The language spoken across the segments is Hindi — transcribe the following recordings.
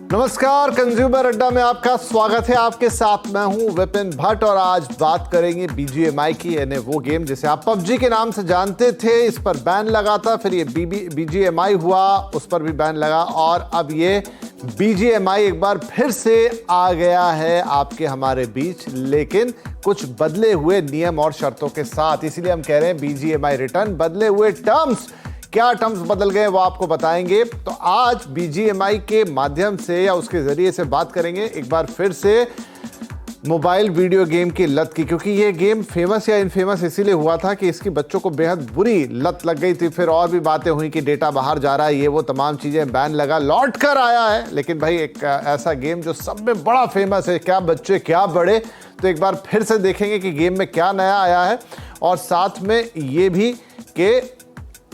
नमस्कार, कंज्यूमर अड्डा में आपका स्वागत है। आपके साथ मैं हूं विपिन भट्ट और आज बात करेंगे बीजीएमआई की, यानी वो गेम जिसे आप पबजी के नाम से जानते थे। इस पर बैन लगा था, फिर ये बीजीएमआई हुआ, उस पर भी बैन लगा और अब ये बीजीएमआई एक बार फिर से आ गया है आपके हमारे बीच, लेकिन कुछ बदले हुए नियम और शर्तों के साथ। इसीलिए हम कह रहे हैं बीजीएमआई रिटर्न। बदले हुए टर्म्स, क्या टर्म्स बदल गए वो आपको बताएंगे। तो आज बीजीएमआई के माध्यम से या उसके जरिए से बात करेंगे एक बार फिर से मोबाइल वीडियो गेम की लत की, क्योंकि ये गेम फेमस या इनफेमस इसीलिए हुआ था कि इसकी बच्चों को बेहद बुरी लत लग गई थी। फिर और भी बातें हुई कि डेटा बाहर जा रहा है, ये वो तमाम चीजें, बैन लगा, लौट कर आया है। लेकिन भाई एक ऐसा गेम जो सब में बड़ा फेमस है, क्या बच्चे क्या बड़े, तो एक बार फिर से देखेंगे कि गेम में क्या नया आया है और साथ में ये भी कि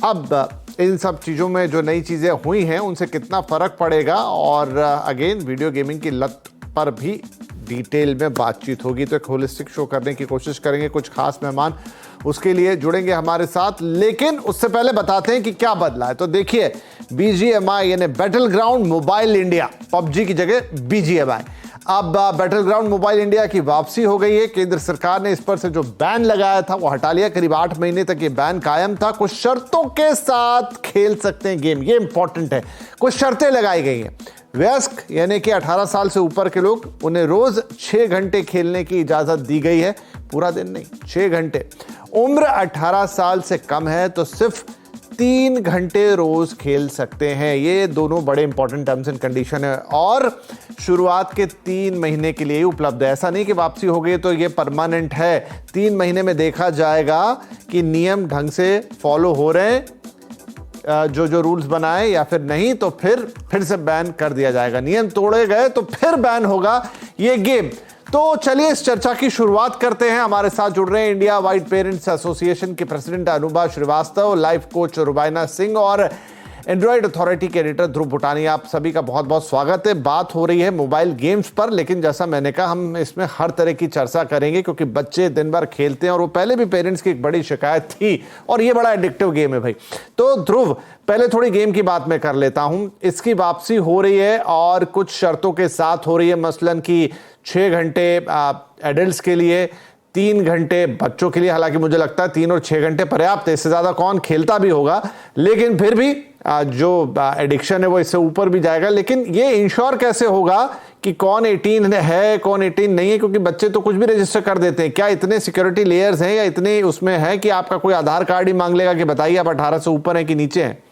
अब इन सब चीज़ों में जो नई चीज़ें हुई हैं उनसे कितना फ़र्क पड़ेगा। और अगेन वीडियो गेमिंग की लत पर भी डिटेल में बातचीत होगी। तो एक होलिस्टिक शो करने की कोशिश करेंगे। कुछ खास मेहमान उसके लिए जुड़ेंगे हमारे साथ, लेकिन उससे पहले बताते हैं कि क्या बदला है। तो देखिए, बीजीएमआई यानी battle ground mobile India, PUBG की जगह बीजीएमआई। अब बैटल ग्राउंड मोबाइल इंडिया की वापसी हो गई है। केंद्र सरकार ने इस पर से जो बैन लगाया था वो हटा लिया। करीब 8 महीने तक ये बैन कायम था। कुछ शर्तों के साथ खेल सकते हैं गेम, ये इंपॉर्टेंट है। कुछ शर्तें लगाई गई हैं। वयस्क यानी कि 18 साल से ऊपर के लोग, उन्हें रोज 6 घंटे खेलने की इजाजत दी गई है, पूरा दिन नहीं, 6 घंटे। उम्र 18 साल से कम है तो सिर्फ 3 घंटे रोज खेल सकते हैं। ये दोनों बड़े इंपॉर्टेंट टर्म्स एंड कंडीशन है और शुरुआत के 3 महीने के लिए उपलब्ध है। ऐसा नहीं कि वापसी हो गई तो ये परमानेंट है। 3 महीने में देखा जाएगा कि नियम ढंग से फॉलो हो रहे हैं, जो रूल्स बनाए, या फिर नहीं तो फिर से बैन कर दिया जाएगा। नियम तोड़े गए तो फिर बैन होगा ये गेम। तो चलिए इस चर्चा की शुरुआत करते हैं। हमारे साथ जुड़ रहे हैं इंडिया वाइट पेरेंट्स एसोसिएशन के president Anubha Srivastava, life coach Rubaina Singh और एंड्रॉइड अथॉरिटी के एडिटर ध्रुव भूटानी। आप सभी का बहुत बहुत स्वागत है। बात हो रही है मोबाइल गेम्स पर, लेकिन जैसा मैंने कहा हम इसमें हर तरह की चर्चा करेंगे क्योंकि बच्चे दिन भर खेलते हैं और वो पहले भी पेरेंट्स की एक बड़ी शिकायत थी और ये बड़ा एडिक्टिव गेम है भाई। तो ध्रुव, पहले थोड़ी गेम की बात मैं कर लेता हूं। इसकी वापसी हो रही है और कुछ शर्तों के साथ हो रही है, मसलन कि 6 घंटे एडल्ट्स के लिए, 3 घंटे बच्चों के लिए। हालांकि मुझे लगता है 3 और 6 घंटे पर्याप्त है, इससे ज्यादा कौन खेलता भी होगा, लेकिन फिर भी जो एडिक्शन है वो इससे ऊपर भी जाएगा। लेकिन ये इंश्योर कैसे होगा कि कौन 18 है कौन 18 नहीं है, क्योंकि बच्चे तो कुछ भी रजिस्टर कर देते हैं। क्या इतने सिक्योरिटी लेयर्स हैं या इतने उसमें है कि आपका कोई आधार कार्ड ही मांग लेगा कि बताइए आप 18 से ऊपर हैं कि नीचे हैं?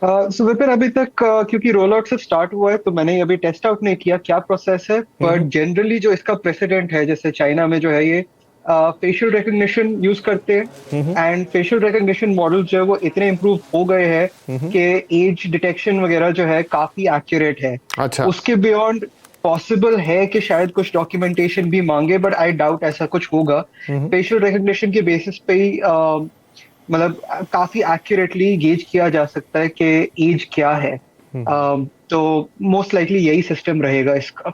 सो विपिन, अभी तक क्योंकि रोल आउट से स्टार्ट हुआ है तो मैंने अभी टेस्ट आउट नहीं किया क्या प्रोसेस है, बट जनरली जो इसका प्रेसिडेंट है, जैसे चाइना में जो है ये फेशियल रिकग्निशन यूज करते हैं एंड फेशियल रिकग्निशन मॉडल जो है वो इतने इम्प्रूव हो गए हैं कि एज डिटेक्शन वगैरह जो है काफी एक्यूरेट है। अच्छा। उसके बियॉन्ड पॉसिबल है कि शायद कुछ डॉक्यूमेंटेशन भी मांगे, बट आई डाउट ऐसा कुछ होगा। फेशियल रिकग्निशन के बेसिस पे ही मतलब काफी एक्यूरेटली गेज किया जा सकता है कि एज क्या है। तो मोस्ट लाइकली यही सिस्टम रहेगा इसका।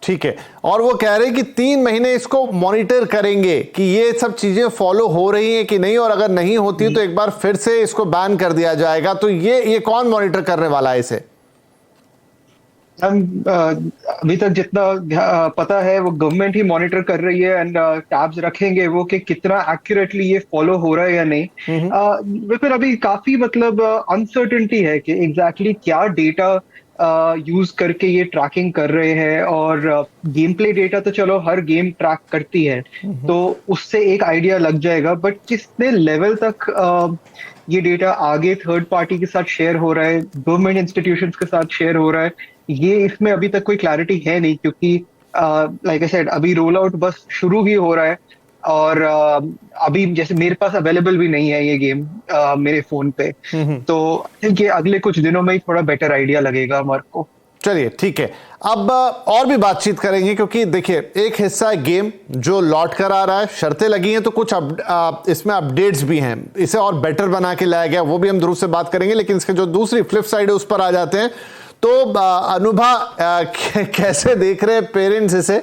ठीक है। और वो कह रहे हैं कि 3 महीने इसको मॉनिटर करेंगे कि ये सब चीजें फॉलो हो रही हैं कि नहीं, और अगर नहीं होती तो एक बार फिर से इसको बैन कर दिया जाएगा। तो ये कौन मॉनिटर करने वाला है इसे? अभी तक जितना पता है वो गवर्नमेंट ही मॉनिटर कर रही है एंड टैब्स रखेंगे वो कि कितना एक्यूरेटली ये फॉलो हो रहा है या नहीं। फिर अभी काफी मतलब अनसर्टेनिटी है कि एग्जैक्टली क्या डेटा यूज करके ये ट्रैकिंग कर रहे हैं। और गेम प्ले डेटा तो चलो हर गेम ट्रैक करती है तो उससे एक आइडिया लग जाएगा, बट कितने लेवल तक ये डेटा आगे थर्ड पार्टी के साथ शेयर हो रहा है, गवर्नमेंट इंस्टीट्यूशंस के साथ शेयर हो रहा है, ये इसमें अभी तक कोई क्लैरिटी है नहीं। क्योंकि लाइक आई सेड, अभी रोल आउट बस शुरू ही हो रहा है और अभी जैसे मेरे पास अवेलेबल भी नहीं है ये गेम मेरे फोन पे। तो आई थिंक ये अगले कुछ दिनों में ही थोड़ा बेटर आइडिया लगेगा हमारे को। चलिए ठीक है, अब और भी बातचीत करेंगे क्योंकि देखिए एक हिस्सा है गेम जो लौट कर आ रहा है, शर्तें लगी हैं, तो कुछ इसमें अपडेट्स भी हैं, इसे और बेटर बना के लाया गया, वो भी हम ध्रुव से बात करेंगे। लेकिन इसके जो दूसरी फ्लिप साइड है उस पर आ जाते हैं। तो अनुभा, कैसे देख रहे पेरेंट्स इसे?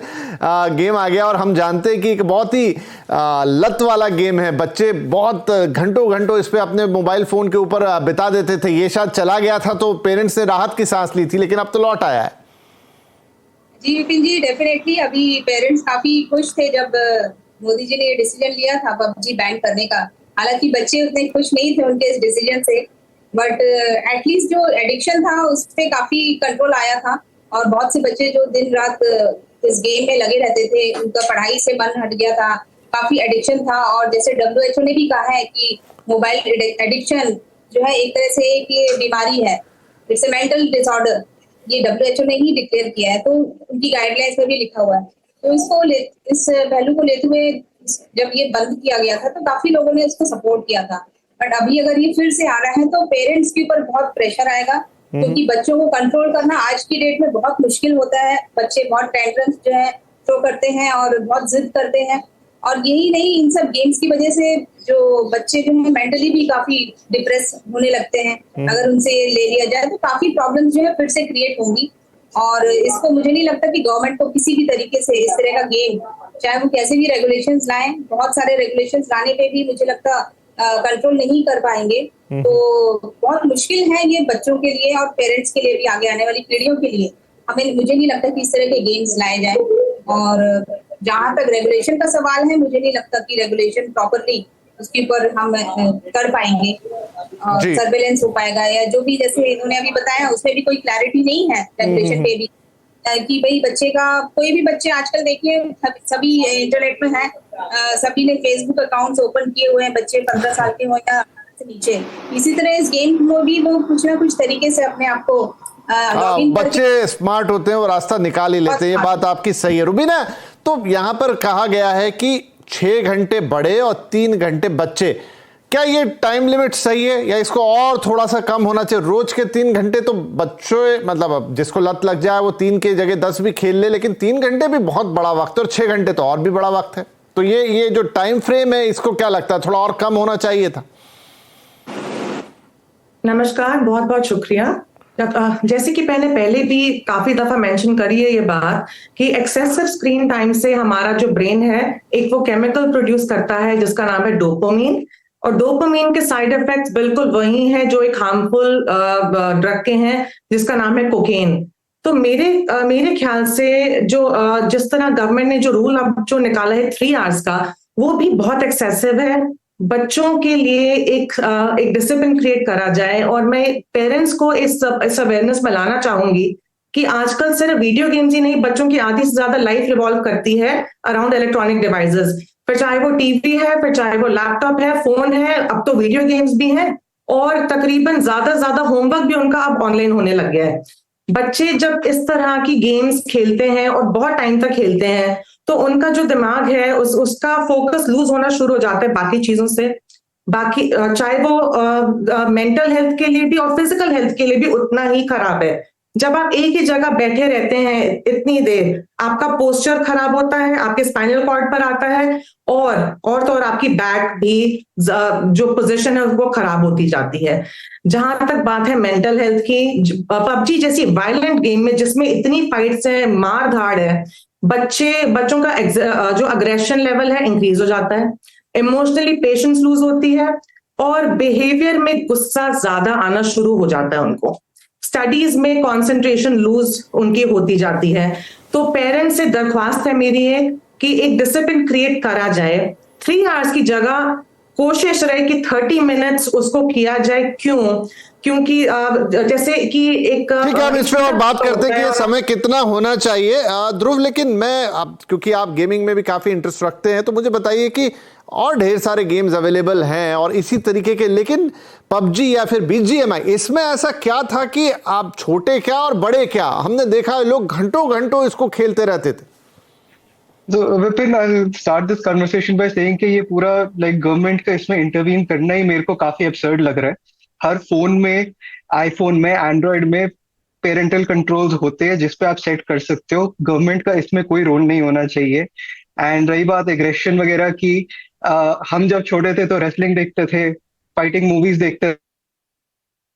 गेम आ गया और हम जानते हैं कि एक बहुत ही लत वाला गेम है, बच्चे बहुत घंटों घंटों इस पे अपने मोबाइल फोन के ऊपर बिता देते थे। ये शायद चला गया था तो पेरेंट्स ने राहत की सांस ली थी, लेकिन अब तो लौट आया है। जी विपिन जी, डेफिनेटली अभी पेरेंट्स काफी खुश थे जब मोदी जी ने ये डिसीजन लिया था पबजी बैन करने का। हालांकि बच्चे उतने खुश नहीं थे उनके इस डिसीजन से, बट एटलीस्ट जो एडिक्शन था उस पे काफी कंट्रोल आया था। और बहुत से बच्चे जो दिन रात इस गेम में लगे रहते थे, उनका पढ़ाई से मन हट गया था, काफी एडिक्शन था। और जैसे WHO ने भी कहा है कि मोबाइल एडिक्शन जो है एक तरह से एक ये बीमारी है, इट्स ए मेंटल डिसऑर्डर, ये WHO ने ही डिक्लेयर किया है। तो उनकी गाइडलाइंस में भी लिखा हुआ है। तो इस पहलू को लेते हुए जब ये बंद किया गया था तो काफी लोगों ने उसको सपोर्ट किया था। बट अभी अगर ये फिर से आ रहा है तो पेरेंट्स के ऊपर बहुत प्रेशर आएगा, क्योंकि बच्चों को कंट्रोल करना आज की डेट में बहुत मुश्किल होता है। बच्चे बहुत टेंट्रम्स जो है थ्रो करते हैं और बहुत जिद करते हैं। और यही नहीं, इन सब गेम्स की वजह से जो बच्चे जो है मेंटली भी काफी डिप्रेस होने लगते हैं। अगर उनसे ये ले लिया जाए तो काफी प्रॉब्लम्स जो है फिर से क्रिएट होंगी। और इसको मुझे नहीं लगता कि गवर्नमेंट को किसी भी तरीके से इस तरह का गेम, चाहे वो कैसे भी रेगुलेशंस लाएं, बहुत सारे रेगुलेशंस लाने पे भी मुझे लगता कंट्रोल नहीं कर पाएंगे। तो बहुत मुश्किल है ये बच्चों के लिए और पेरेंट्स के लिए भी, आगे आने वाली पीढ़ियों के लिए। मुझे नहीं लगता कि इस तरह के गेम्स लाए जाए। और जहां तक रेगुलेशन का सवाल है, मुझे नहीं लगता कि रेगुलेशन प्रॉपरली उसके ऊपर हम कर पाएंगे और सर्वेलेंस हो पाएगा, या जो भी जैसे इन्होंने अभी बताया उसमें भी कोई क्लैरिटी नहीं है रेगुलेशन पे भी, कि भाई बच्चे का, कोई भी बच्चे आजकल देखिए सभी इंटरनेट में है, सभी ने फेसबुक अकाउंट्स ओपन किए हुए हैं, बच्चे 15 साल के हो या से नीचे। इसी तरह इस गेम में भी वो कुछ ना कुछ तरीके से अपने आप को बच्चे स्मार्ट होते हैं और रास्ता निकाल ही लेते हैं। ये बात आपकी सही है रुबीना। तो यहाँ पर कहा गया है कि 6 घंटे बड़े और 3 घंटे बच्चे, क्या ये टाइम लिमिट सही है या इसको और थोड़ा सा कम होना चाहिए? रोज के 3 घंटे तो बच्चों, मतलब जिसको लत लग जाए वो 3 के जगह 10 भी खेल ले, लेकिन 3 घंटे भी बहुत बड़ा वक्त है और 6 घंटे तो और भी बड़ा वक्त है। तो ये जो टाइम फ्रेम है, इसको क्या लगता है, थोड़ा और कम होना चाहिए था? नमस्कार, बहुत बहुत शुक्रिया। जैसे कि मैंने पहले भी काफी दफा मेंशन करी है ये बात कि एक्सेसिव स्क्रीन टाइम से हमारा जो ब्रेन है, एक वो केमिकल प्रोड्यूस करता है जिसका नाम है डोपामिन। और डोपामिन के साइड इफेक्ट्स बिल्कुल वही हैं जो एक हार्मफुल ड्रग के हैं जिसका नाम है कोकेन। तो मेरे ख्याल से जो जिस तरह गवर्नमेंट ने जो रूल अब जो निकाला है 3 आवर्स का, वो भी बहुत एक्सेसिव है। बच्चों के लिए एक डिसिप्लिन क्रिएट करा जाए। और मैं पेरेंट्स को इस अवेयरनेस में लाना चाहूंगी कि आजकल सिर्फ वीडियो गेम्स ही नहीं, बच्चों की आधी से ज्यादा लाइफ रिवॉल्व करती है अराउंड इलेक्ट्रॉनिक डिवाइसेस। फिर चाहे वो टीवी है, फिर चाहे वो लैपटॉप है, फोन है, अब तो वीडियो गेम्स भी हैं। और तकरीबन ज्यादा होमवर्क भी उनका अब ऑनलाइन होने लग गया है। बच्चे जब इस तरह की गेम्स खेलते हैं और बहुत टाइम तक खेलते हैं तो उनका जो दिमाग है उसका फोकस लूज होना शुरू हो जाता है बाकी चीजों से। बाकी चाहे वो मेंटल हेल्थ के लिए भी और फिजिकल हेल्थ के लिए भी उतना ही खराब है। जब आप एक ही जगह बैठे रहते हैं इतनी देर, आपका पोस्चर खराब होता है, आपके स्पाइनल कॉर्ड पर आता है, और तो और आपकी बैक भी जो पोजीशन है वो खराब होती जाती है। जहां तक बात है मेंटल हेल्थ की, पबजी जैसी वायलेंट गेम में जिसमें इतनी फाइट्स है, मार धाड़ है, बच्चों का जो अग्रेशन लेवल है इंक्रीज हो जाता है, इमोशनली पेशेंस लूज होती है और बिहेवियर में गुस्सा ज्यादा आना शुरू हो जाता है उनको। स्टडीज में कंसंट्रेशन लूज उनकी होती जाती है। तो पेरेंट्स से दरख्वास्त है मेरी है कि एक डिसिप्लिन क्रिएट करा जाए। 3 आवर्स की जगह कोशिश रहे कि 30 मिनट्स उसको किया जाए। क्योंकि जैसे कि एक, ठीक है, हम इस पे और बात करते हैं कि ये समय कितना होना चाहिए। ध्रुव, लेकिन क्योंकि आप गेमिंग में भी काफी इंटरेस्ट रखते हैं, तो मुझे बताइए कि और ढेर सारे गेम्स अवेलेबल हैं और इसी तरीके के, लेकिन पबजी या फिर BGMI, इसमें ऐसा क्या था कि आप छोटे क्या और बड़े क्या, हमने देखा है लोग घंटों घंटों इसको खेलते रहते थे। तो Vipin, I start this conversation by saying कि ये पूरा गवर्नमेंट का इसमें इंटरवीन करना ही मेरे को काफी absurd लग रहा है। हर फोन में, आईफोन में, एंड्रॉइड में पेरेंटल कंट्रोल्स होते हैं जिसपे आप सेट कर सकते हो। गवर्नमेंट का इसमें कोई रोल नहीं होना चाहिए। एंड रही बात एग्रेशन वगैरह की, हम जब छोटे थे तो रेसलिंग देखते थे, फाइटिंग मूवीज देखते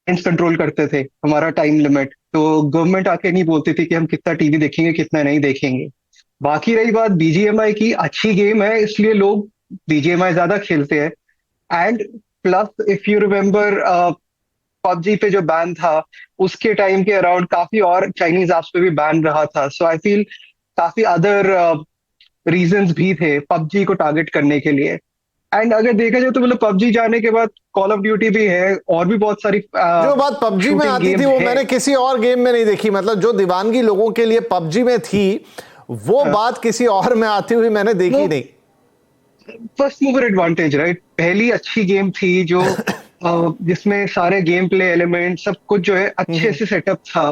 कंट्रोल करते थे हमारा टाइम लिमिट, तो गवर्नमेंट आके नहीं बोलती थी कि हम कितना टीवी देखेंगे कितना नहीं देखेंगे। बाकी रही बात बीजीएमआई की, अच्छी गेम है इसलिए लोग बीजीएमआई ज्यादा खेलते हैं। And plus if you remember PUBG पे जो बैन था उसके टाइम के अराउंड काफी और चाइनीज ऐप्स पे भी बैन रहा था, सो आई फील काफी अदर रीजंस भी थे पबजी को टारगेट करने के लिए। एंड अगर देखा जाए तो मतलब पबजी जाने के बाद कॉल ऑफ ड्यूटी भी है और भी बहुत सारी जो बात पबजी में आती थी वो मैंने किसी और गेम में नहीं देखी, मतलब जो दीवानगी लोगों के लिए पबजी में थी वो बात किसी और में आती हुई मैंने देखी नहीं। First mover advantage, right? पहली अच्छी गेम थी जो जिसमें सारे गेम प्ले एलिमेंट सब कुछ जो है अच्छे से सेटअप था।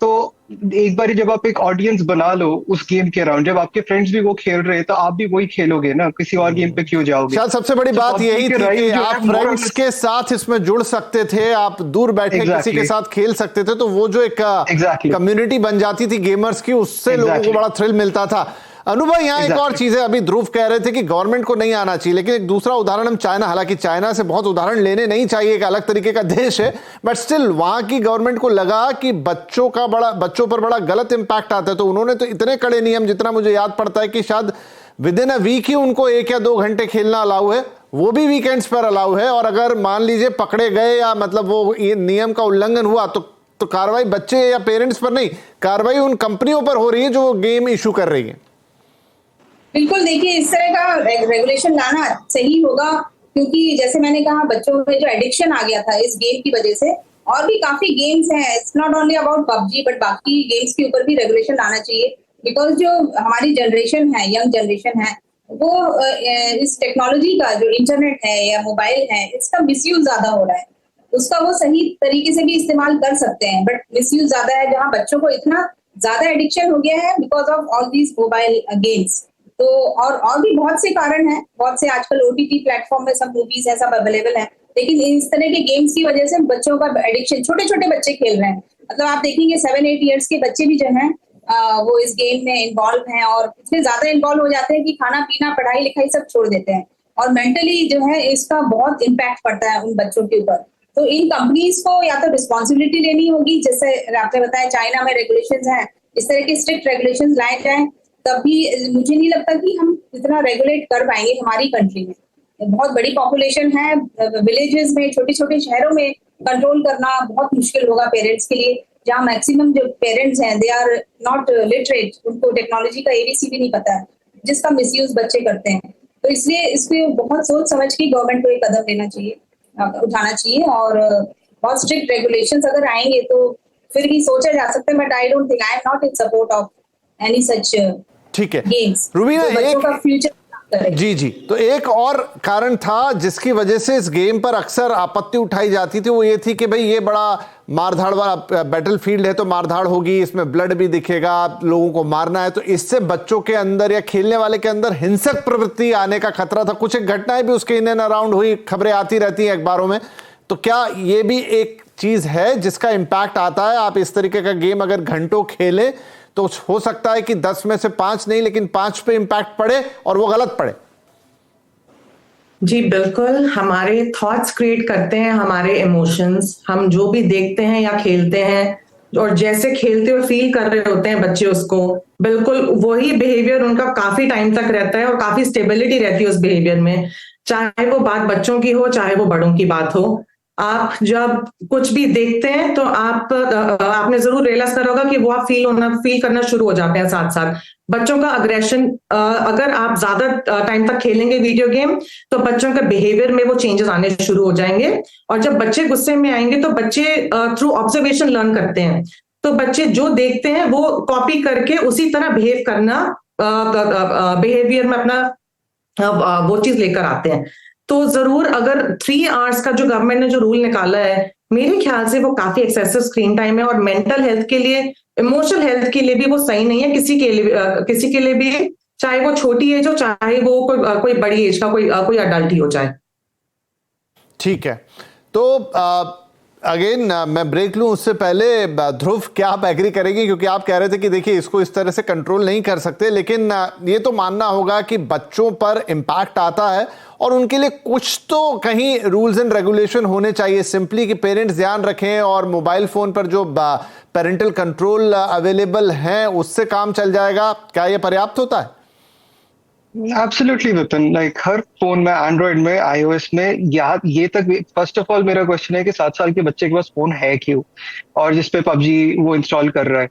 तो एक बार जब आप एक ऑडियंस बना लो उस गेम के अराउंड, जब आपके फ्रेंड्स भी वो खेल रहे हैं तो आप भी वही खेलोगे ना, किसी और गेम पे क्यों जाओगे? शायद सबसे बड़ी बात यही थी कि आप फ्रेंड्स के साथ इसमें जुड़ सकते थे, आप दूर बैठे किसी के साथ खेल सकते थे, तो वो जो एक कम्युनिटी बन जाती थी गेमर्स की, उससे लोगों को बड़ा थ्रिल मिलता था। अनुभव, यहाँ एक और चीज है, अभी ध्रुव कह रहे थे कि गवर्नमेंट को नहीं आना चाहिए, लेकिन एक दूसरा उदाहरण हम चाइना, हालांकि चाइना से बहुत उदाहरण लेने नहीं चाहिए, एक अलग तरीके का देश है, बट स्टिल वहां की गवर्नमेंट को लगा कि बच्चों पर बड़ा गलत इंपैक्ट आता है, तो उन्होंने तो इतने कड़े नियम, जितना मुझे याद पड़ता है कि शायद विद इन अ वीक ही उनको 1 या 2 घंटे खेलना अलाउ है, वो भी वीकेंड्स पर अलाउ है, और अगर मान लीजिए पकड़े गए या मतलब वो नियम का उल्लंघन हुआ तो कार्रवाई बच्चे या पेरेंट्स पर नहीं, कार्रवाई उन कंपनियों पर हो रही है जो गेम इशू कर रही है। बिल्कुल, देखिए इस तरह का रेगुलेशन लाना सही होगा, क्योंकि जैसे मैंने कहा बच्चों में जो एडिक्शन आ गया था इस गेम की वजह से, और भी काफी गेम्स हैं, it's not only about PUBG but बाकी गेम्स के ऊपर भी रेगुलेशन लाना चाहिए, बिकॉज जो हमारी जनरेशन है, यंग जनरेशन है, वो इस टेक्नोलॉजी का जो इंटरनेट है या मोबाइल है, इसका मिसयूज ज्यादा हो रहा है। उसका वो सही तरीके से भी इस्तेमाल कर सकते हैं, बट मिसयूज ज्यादा है, जहाँ बच्चों को इतना ज्यादा एडिक्शन हो गया है because of all these mobile games. तो और भी बहुत से कारण हैं, बहुत से आजकल ओटीटी प्लेटफॉर्म में सब मूवीज है, सब अवेलेबल है, लेकिन इस तरह के गेम्स की वजह से बच्चों का एडिक्शन, छोटे छोटे बच्चे खेल रहे हैं, मतलब आप देखेंगे 7-8 ईयर्स के बच्चे भी जो हैं वो इस गेम में इन्वॉल्व हैं, और इतने ज्यादा इन्वॉल्व हो जाते हैं कि खाना पीना पढ़ाई लिखाई सब छोड़ देते हैं, और मेंटली जो है इसका बहुत इम्पैक्ट पड़ता है उन बच्चों के ऊपर। तो इन कंपनीज को या तो रिस्पॉन्सिबिलिटी लेनी होगी, जैसे आपने बताया चाइना में रेगुलेशंस हैं, इस तरह के स्ट्रिक्ट रेगुलेशंस लाए जाएं, तभी मुझे नहीं लगता कि हम इतना रेगुलेट कर पाएंगे हमारी कंट्री में। बहुत बड़ी पॉपुलेशन है, विलेजेस में, छोटे छोटे शहरों में कंट्रोल करना बहुत मुश्किल होगा पेरेंट्स के लिए, जहाँ मैक्सिमम जो पेरेंट्स हैं दे आर नॉट लिटरेट, उनको टेक्नोलॉजी का एबीसी भी नहीं पता है, जिसका मिसयूज बच्चे करते हैं। तो इसलिए इसमें बहुत सोच समझ के गवर्नमेंट को एक कदम लेना चाहिए, उठाना चाहिए, और बहुत स्ट्रिक्ट रेगुलेशंस अगर आएंगे तो फिर भी सोचा जा सकता है, but I don't think, I am not in support of any such. ठीक है रुबीना, जी, तो एक और कारण था जिसकी वजह से इस गेम पर अक्सर आपत्ति उठाई जाती थी, वो ये थी कि भाई ये बड़ा मारधाड़ वाला बैटलफील्ड है, तो मारधाड़ होगी, इसमें ब्लड भी दिखेगा, लोगों को मारना है, तो इससे बच्चों के अंदर या खेलने वाले के अंदर हिंसक प्रवृत्ति आने का खतरा था। कुछ एक घटनाएं भी उसके इन एंड अराउंड हुई, खबरें आती रहती हैं अखबारों में, तो क्या ये भी एक चीज है जिसका इंपैक्ट आता है? आप इस तरीके का गेम अगर घंटों खेलें तो हो सकता है कि 10 में से 5 नहीं, लेकिन 5 पे इंपैक्ट पड़े और वो गलत पड़े। जी बिल्कुल, हमारे थॉट्स क्रिएट करते हैं हमारे इमोशंस, हम जो भी देखते हैं या खेलते हैं और जैसे खेलते हुए फील कर रहे होते हैं बच्चे उसको, बिल्कुल वही बिहेवियर उनका काफी टाइम तक रहता है और काफी स्टेबिलिटी रहती है उस बिहेवियर में, चाहे वो बात बच्चों की हो चाहे वो बड़ों की बात हो। आप जब कुछ भी देखते हैं तो आपने जरूर रियलाइज करा होगा कि वो आप फील करना शुरू हो जाते हैं साथ साथ। बच्चों का अग्रेशन, अगर आप ज्यादा टाइम तक खेलेंगे वीडियो गेम तो बच्चों के बिहेवियर में वो चेंजेस आने शुरू हो जाएंगे, और जब बच्चे गुस्से में आएंगे तो बच्चे थ्रू ऑब्जर्वेशन लर्न करते हैं, तो बच्चे जो देखते हैं वो कॉपी करके उसी तरह बिहेव करना, बिहेवियर में अपना वो चीज लेकर आते हैं। तो जरूर अगर 3 आवर्स का जो गवर्नमेंट ने जो रूल निकाला है, मेरे ख्याल से वो काफी एक्सेसिव स्क्रीन टाइम है, और मेंटल हेल्थ के लिए, इमोशनल हेल्थ के लिए भी वो सही नहीं है किसी के लिए भी, चाहे वो छोटी एज हो चाहे वो कोई बड़ी एज का कोई अडल्ट ही हो जाए। ठीक है, तो अगेन मैं ब्रेक लूं उससे पहले ध्रुव, क्या आप एग्री करेंगे, क्योंकि आप कह रहे थे कि देखिए इसको इस तरह से कंट्रोल नहीं कर सकते, लेकिन ये तो मानना होगा कि बच्चों पर इम्पैक्ट आता है और उनके लिए कुछ तो कहीं रूल्स एंड रेगुलेशन होने चाहिए, सिंपली कि पेरेंट्स ध्यान रखें और मोबाइल फोन पर जो पेरेंटल कंट्रोल अवेलेबल हैं उससे काम चल जाएगा। क्या ये पर्याप्त होता है? एब्सोल्युटली विपिन, लाइक हर फोन में, एंड्रॉइड में, आईओएस में, ये तक फर्स्ट ऑफ ऑल मेरा क्वेश्चन है कि 7 साल के बच्चे के पास फोन है क्यों, और जिसपे पबजी वो इंस्टॉल कर रहा है।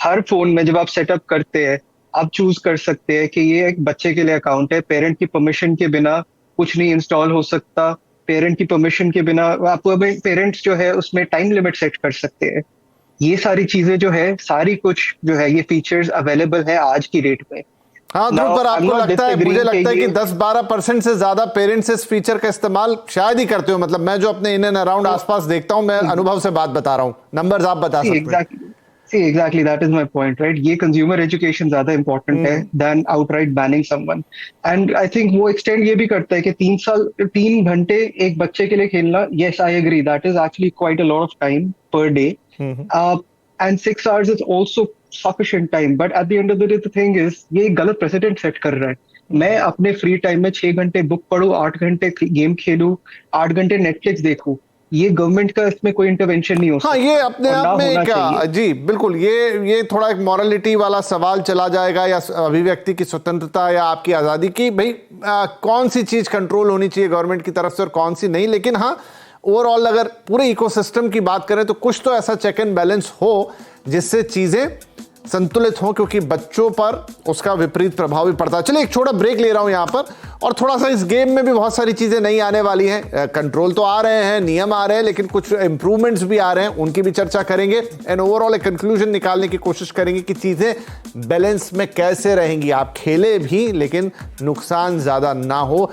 हर फोन में जब आप सेटअप करते हैं, आप चूज कर सकते हैं कि ये एक बच्चे के लिए अकाउंट है, पेरेंट की परमिशन के बिना कुछ नहीं इंस्टॉल हो सकता, पेरेंट की परमिशन के बिना आपको पेरेंट्स जो है उसमें टाइम लिमिट सेट कर सकते हैं। ये सारी चीजें जो है, सारी कुछ जो है, ये फीचर्स अवेलेबल है आज की डेट में। हाँ ध्रुव, पर आपको लगता है, मुझे लगता है कि 10-12% से ज्यादा पेरेंट्स इस फीचर का इस्तेमाल शायद ही करते हो। मतलब मैं जो अपने इन एंड अराउंड आसपास देखता हूं, मैं अनुभव से बात बता रहा हूं, नंबर्स आप बता सकते हैं। Exactly that is my point, right. ये कंज्यूमर एजुकेशन ज्यादा इंपॉर्टेंट है than outright banning someone. And I think वो एक्सटेंड ये भी करता है कि 3 घंटे एक बच्चे के लिए खेलना, yes I agree, that is actually quite a lot of time per day, and 6 hours इज ऑल्सो sufficient time, but at the end of the day the thing is ये एक गलत प्रेसिडेंट सेट कर रहा है। मैं अपने फ्री टाइम में 6 घंटे बुक पढूं, 8 घंटे गेम खेलूं, 8 घंटे नेटफ्लिक्स देखूं, ये गवर्नमेंट का इसमें कोई इंटरवेंशन नहीं हो सकता। हाँ, ये अपने आप में एक, जी बिल्कुल, ये थोड़ा एक मॉरलिटी वाला सवाल चला जाएगा, या अभिव्यक्ति की स्वतंत्रता या आपकी आजादी की, भाई कौन सी चीज कंट्रोल होनी चाहिए गवर्नमेंट की तरफ से और कौन सी नहीं। लेकिन हाँ, ओवरऑल अगर पूरे इकोसिस्टम की बात करें तो कुछ तो ऐसा चेक एंड बैलेंस हो जिससे चीजें संतुलित हो, क्योंकि बच्चों पर उसका विपरीत प्रभाव भी पड़ता है। चलिए एक छोटा ब्रेक ले रहा हूं यहां पर, और थोड़ा सा इस गेम में भी बहुत सारी चीजें नई आने वाली हैं। कंट्रोल तो आ रहे हैं, नियम आ रहे हैं, लेकिन कुछ इंप्रूवमेंट्स भी आ रहे हैं, उनकी भी चर्चा करेंगे एंड ओवरऑल एक कंक्लूजन निकालने की कोशिश करेंगे कि चीजें बैलेंस में कैसे रहेंगी। आप खेले भी लेकिन नुकसान ज्यादा ना हो।